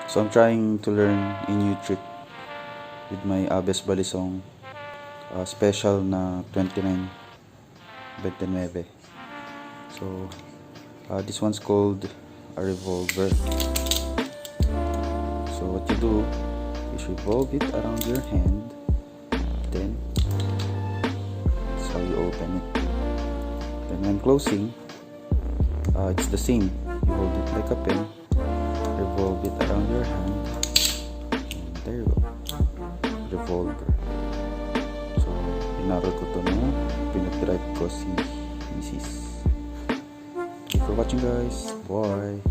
So I'm trying to learn a new trick with my Abes Balisong special na 29. So this one's called a revolver. So what you do is revolve it around your hand, then that's how you open it. Then when closing, it's the same. You hold it like a pen, revolve it around your hand, and there you go, revolver. So inaral ko to na pinag-drive ko si Mrs. Thank you for watching, guys. Bye.